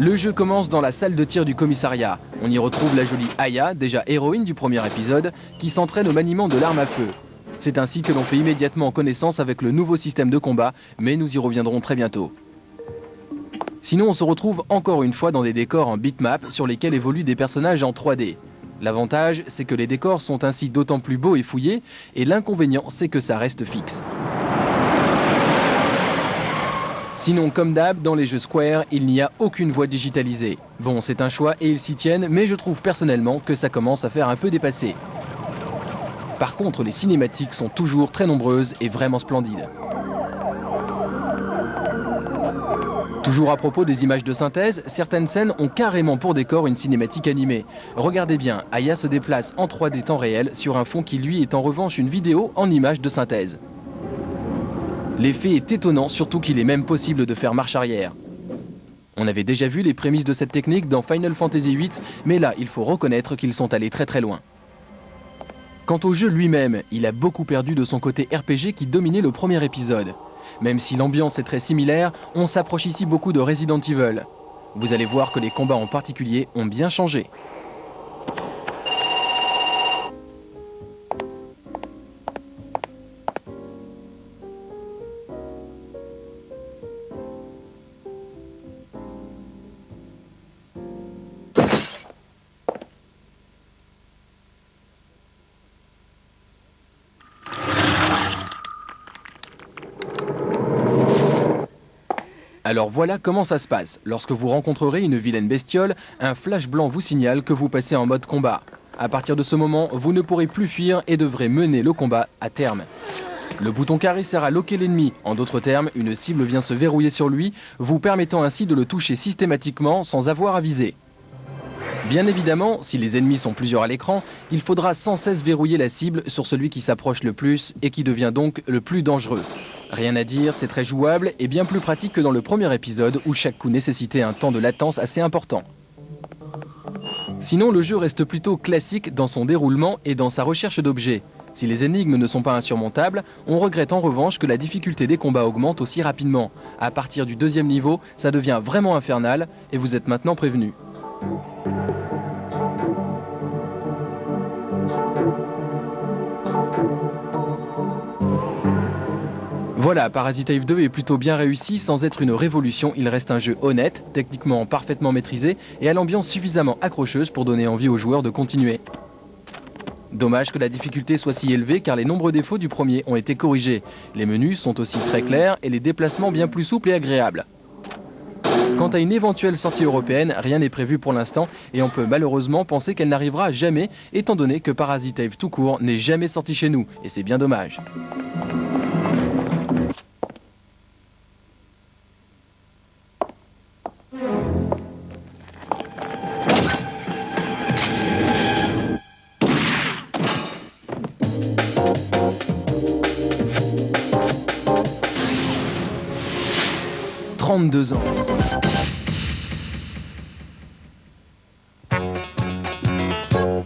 Le jeu commence dans la salle de tir du commissariat. On y retrouve la jolie Aya, déjà héroïne du premier épisode, qui s'entraîne au maniement de l'arme à feu. C'est ainsi que l'on fait immédiatement connaissance avec le nouveau système de combat, mais nous y reviendrons très bientôt. Sinon, on se retrouve encore une fois dans des décors en bitmap sur lesquels évoluent des personnages en 3D. L'avantage, c'est que les décors sont ainsi d'autant plus beaux et fouillés, et l'inconvénient, c'est que ça reste fixe. Sinon, comme d'hab, dans les jeux Square, il n'y a aucune voix digitalisée. Bon, c'est un choix et ils s'y tiennent, mais je trouve personnellement que ça commence à faire un peu dépassé. Par contre, les cinématiques sont toujours très nombreuses et vraiment splendides. Toujours à propos des images de synthèse, certaines scènes ont carrément pour décor une cinématique animée. Regardez bien, Aya se déplace en 3D temps réel sur un fond qui lui est en revanche une vidéo en images de synthèse. L'effet est étonnant, surtout qu'il est même possible de faire marche arrière. On avait déjà vu les prémices de cette technique dans Final Fantasy VIII, mais là, il faut reconnaître qu'ils sont allés très très loin. Quant au jeu lui-même, il a beaucoup perdu de son côté RPG qui dominait le premier épisode. Même si l'ambiance est très similaire, on s'approche ici beaucoup de Resident Evil. Vous allez voir que les combats en particulier ont bien changé. Alors voilà comment ça se passe. Lorsque vous rencontrerez une vilaine bestiole, un flash blanc vous signale que vous passez en mode combat. À partir de ce moment, vous ne pourrez plus fuir et devrez mener le combat à terme. Le bouton carré sert à loquer l'ennemi. En d'autres termes, une cible vient se verrouiller sur lui, vous permettant ainsi de le toucher systématiquement sans avoir à viser. Bien évidemment, si les ennemis sont plusieurs à l'écran, il faudra sans cesse verrouiller la cible sur celui qui s'approche le plus et qui devient donc le plus dangereux. Rien à dire, c'est très jouable et bien plus pratique que dans le premier épisode où chaque coup nécessitait un temps de latence assez important. Sinon, le jeu reste plutôt classique dans son déroulement et dans sa recherche d'objets. Si les énigmes ne sont pas insurmontables, on regrette en revanche que la difficulté des combats augmente aussi rapidement. À partir du deuxième niveau, ça devient vraiment infernal et vous êtes maintenant prévenus. Voilà, Parasite Eve 2 est plutôt bien réussi, sans être une révolution, il reste un jeu honnête, techniquement parfaitement maîtrisé et à l'ambiance suffisamment accrocheuse pour donner envie aux joueurs de continuer. Dommage que la difficulté soit si élevée car les nombreux défauts du premier ont été corrigés. Les menus sont aussi très clairs et les déplacements bien plus souples et agréables. Quant à une éventuelle sortie européenne, rien n'est prévu pour l'instant et on peut malheureusement penser qu'elle n'arrivera jamais étant donné que Parasite Eve tout court n'est jamais sorti chez nous et c'est bien dommage. « 32 ans.